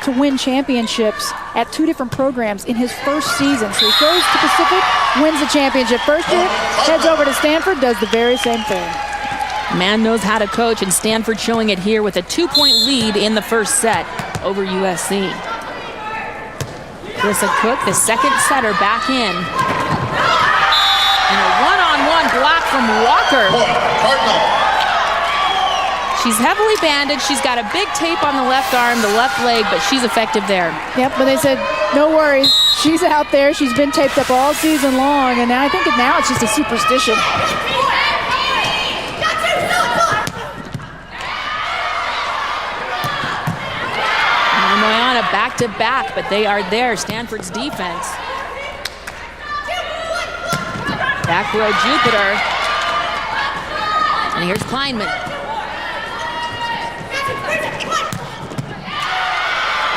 to win championships at 2 different programs in his first season. So he goes to Pacific, wins the championship first year, heads over to Stanford, does the very same thing. Man knows how to coach, and Stanford showing it here with a 2-point lead in the first set over USC. Alyssa Cook, the second setter, back in. And a one-on-one block from Walker. She's heavily bandaged. She's got a big tape on the left arm, the left leg, but she's effective there. Yep, but they said, no worries. She's out there. She's been taped up all season long, and now I think now it's just a superstition. Back to back, but they are there. Stanford's defense. Back row Jupiter. And here's Kleinman.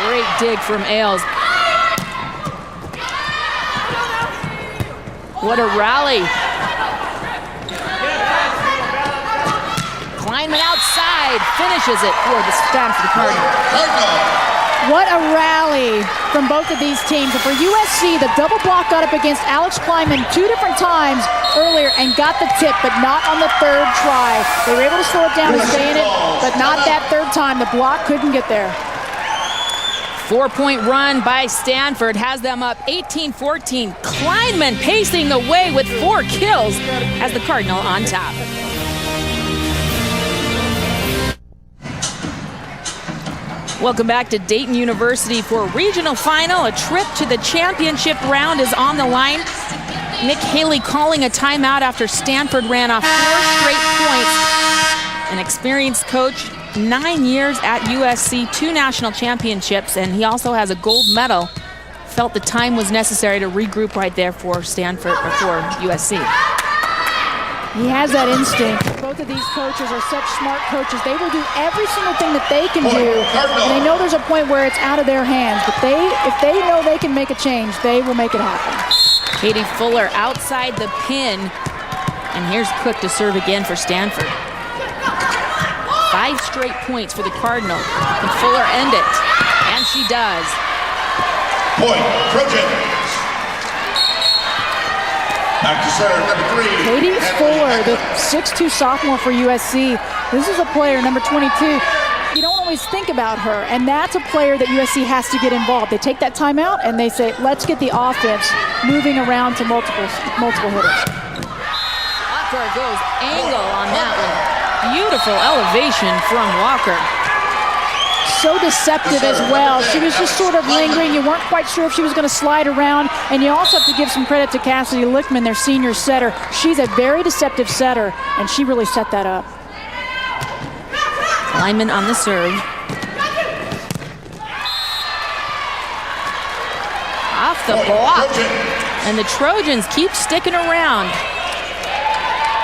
Great dig from Ailes. What a rally. Kleinman outside, finishes it for the Stanford Cardinals. What a rally from both of these teams. And for USC, the double block got up against Alex Kleinman 2 different times earlier and got the tip, but not on the 3rd try. They were able to slow it down and stay in it, but not that 3rd time. The block couldn't get there. 4-point run by Stanford has them up 18-14. Kleinman pacing the way with 4 kills as the Cardinal on top. Welcome back to Dayton University for a regional final. A trip to the championship round is on the line. Nick Haley calling a timeout after Stanford ran off 4 straight points. An experienced coach, 9 years at USC, 2 national championships, and he also has a gold medal. Felt the time was necessary to regroup right there for Stanford, or for USC. He has that instinct. Both of these coaches are such smart coaches. They will do every single thing that they can do. And they know there's a point where it's out of their hands. But if they know they can make a change, they will make it happen. Katie Fuller outside the pin. And here's Cook to serve again for Stanford. 5 straight points for the Cardinal. Can Fuller end it? And she does. Point, Trojans. Back to serve, number 3. Katie Fuller, the 6'2" sophomore for USC. This is a player, number 22. You don't always think about her, and that's a player that USC has to get involved. They take that timeout and they say, let's get the offense moving around to multiple hitters. Walker goes angle on that one. Beautiful elevation from Walker. So deceptive as well. She was just sort of lingering. You weren't quite sure if she was going to slide around. And you also have to give some credit to Cassidy Lichtman, their senior setter. She's a very deceptive setter, and she really set that up. Lyman on the serve. Off the block. And the Trojans keep sticking around.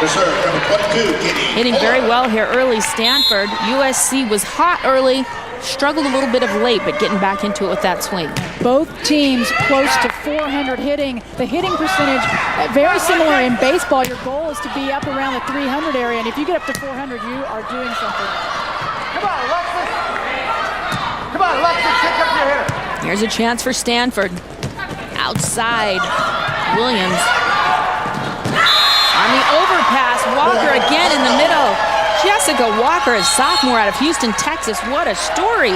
The serve, number 22, hitting very well here early. Stanford. USC was hot early. Struggled a little bit of late, but getting back into it with that swing. Both teams close to 400 hitting. The hitting percentage, very similar in baseball. Your goal is to be up around the 300 area, and if you get up to 400, you are doing something. Come on, Alexis. Come on, Alexis, pick up your hitter. Here's a chance for Stanford. Outside, Williams. On the overpass, Walker again in the middle. Jessica Walker, a sophomore out of Houston, Texas. What a story.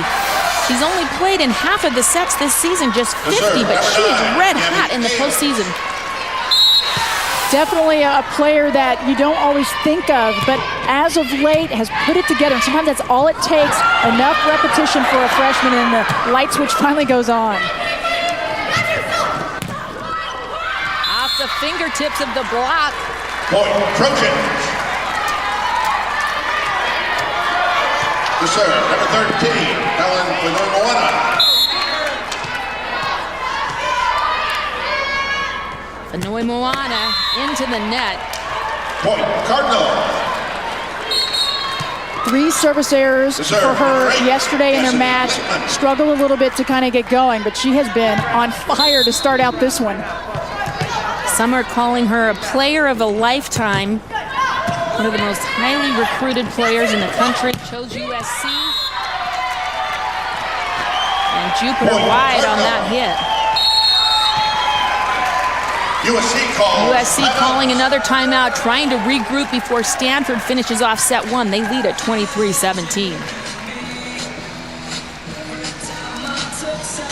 She's only played in half of the sets this season, just 50, but she is red hot in the postseason. Definitely a player that you don't always think of, but as of late has put it together. And sometimes that's all it takes, enough repetition for a freshman, and the light switch finally goes on. Off the fingertips of the block. Point, Trojans. The serve, number 13, Helen Moana. Fanoy Moana into the net. Point, Cardinal. 3 service errors for her yesterday in their match. Struggled a little bit to kind of get going, but she has been on fire to start out this one. Some are calling her a player of a lifetime. One of the most highly recruited players in the country. Chose USC. And Jupiter wide on that hit. USC calling another timeout, trying to regroup before Stanford finishes off set one. They lead at 23-17.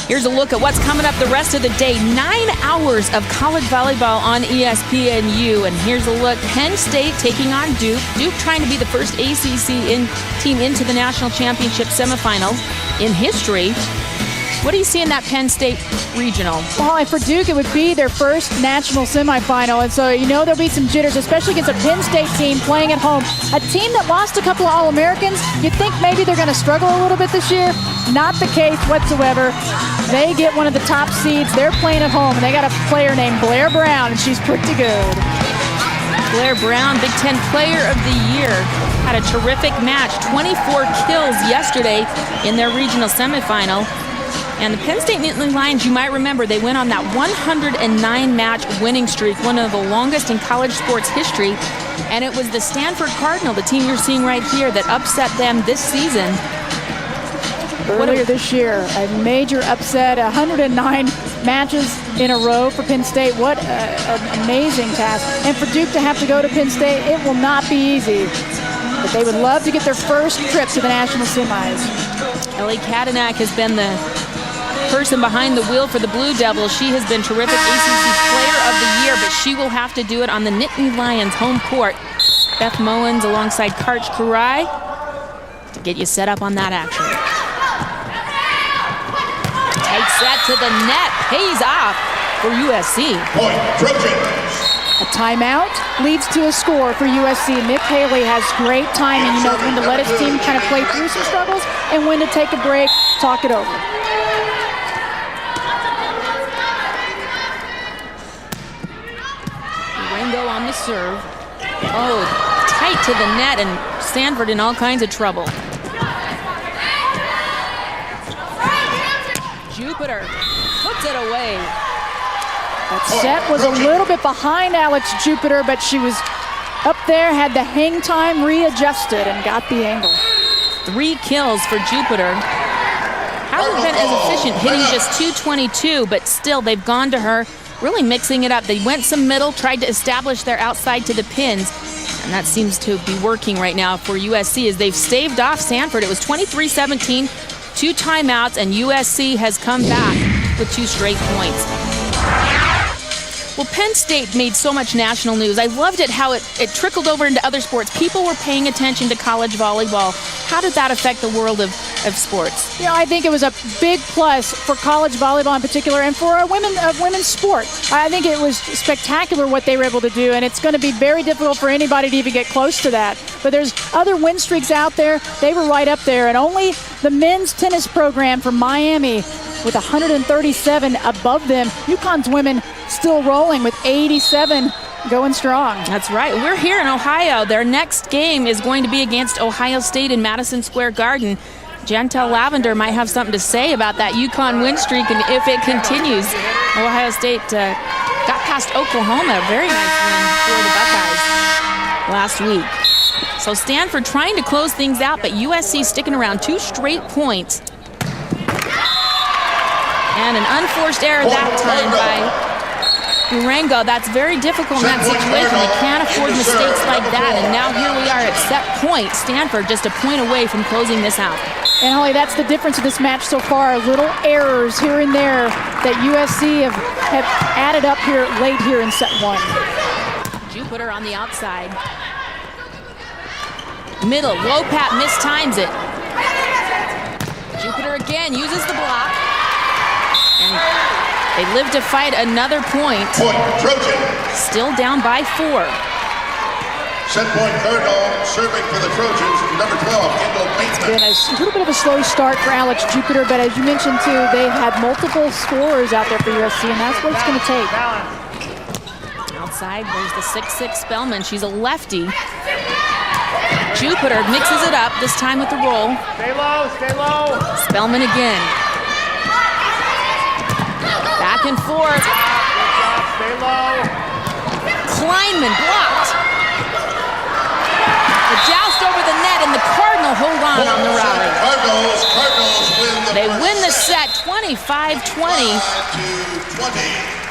Here's a look at what's coming up the rest of the day. 9 hours of college volleyball on ESPNU. And here's a look. Penn State taking on Duke. Duke trying to be the first ACC team into the national championship semifinals in history. What do you see in that Penn State regional? Well, and for Duke, it would be their first national semifinal. And so, you know, there'll be some jitters, especially against a Penn State team playing at home. A team that lost a couple of All-Americans, you'd think maybe they're going to struggle a little bit this year. Not the case whatsoever. They get one of the top seeds. They're playing at home, and they got a player named Blair Brown, and she's pretty good. Blair Brown, Big Ten Player of the Year, had a terrific match. 24 kills yesterday in their regional semifinal. And the Penn State Nittany Lions, you might remember, they went on that 109-match winning streak, one of the longest in college sports history. And it was the Stanford Cardinal, the team you're seeing right here, that upset them this season. Earlier this year, a major upset, 109 matches in a row for Penn State. What an amazing task. And for Duke to have to go to Penn State, it will not be easy. But they would love to get their first trip to the national semis. Ellie Kadenak has been the person behind the wheel for the Blue Devils. She has been terrific ACC Player of the Year, but she will have to do it on the Nittany Lions home court. Beth Mowens alongside Karch Kurai to get you set up on that action. Tight set to the net, pays off for USC. Point, Trojans. A timeout leads to a score for USC. Nick Haley has great timing. You know when to let his team kind of play through some struggles and when to take a break, talk it over. Ringo on the serve. Oh, tight to the net, and Stanford in all kinds of trouble. Jupiter puts it away. That set was a little bit behind Alex Jupiter, but she was up there, had the hang time readjusted, and got the angle. 3 kills for Jupiter. Hasn't been as efficient, hitting just .222, but still they've gone to her, really mixing it up. They went some middle, tried to establish their outside to the pins, and that seems to be working right now for USC as they've staved off Stanford. It was 23-17, 2 timeouts, and USC has come back with 2 straight points. Well, Penn State made so much national news. I loved it how it trickled over into other sports. People were paying attention to college volleyball. How did that affect the world of sports? You know, I think it was a big plus for college volleyball in particular and for our women's sport. I think it was spectacular what they were able to do, and it's going to be very difficult for anybody to even get close to that. But there's other win streaks out there. They were right up there, and only the men's tennis program from Miami with 137 above them. UConn's women still rolling with 87 going strong. That's right. We're here in Ohio. Their next game is going to be against Ohio State in Madison Square Garden. Jantel Lavender might have something to say about that UConn win streak, and if it continues. Ohio State got past Oklahoma, a very nice win for the Buckeyes last week. So Stanford trying to close things out, but USC sticking around 2 straight points. And an unforced error that time by Durango. That's very difficult in that situation. You can't afford mistakes like that. And now here we are at set point. Stanford just a point away from closing this out. And Holly, that's the difference of this match so far. Little errors here and there that USC have added up here late here in set 1. Jupiter on the outside. Middle, Lopat mistimes it. Jupiter again uses the block. And they live to fight another point. Point, Trojan. Still down by 4. Set point, Cardinal, serving for the Trojans, number 12, Kendall Bateman. Been a little bit of a slow start for Alex Jupiter, but as you mentioned too, they've had multiple scorers out there for USC, and that's what it's going to take. Outside, there's the 6'6" Spellman. She's a lefty. Jupiter mixes it up, this time with the roll. Stay low, stay low. Spellman again. Back and forth. Stay low. Kleinman blocked. The joust over the net, and the Cardinal hold on the rally. Cardinals win the They win the set 25-20. 25-20.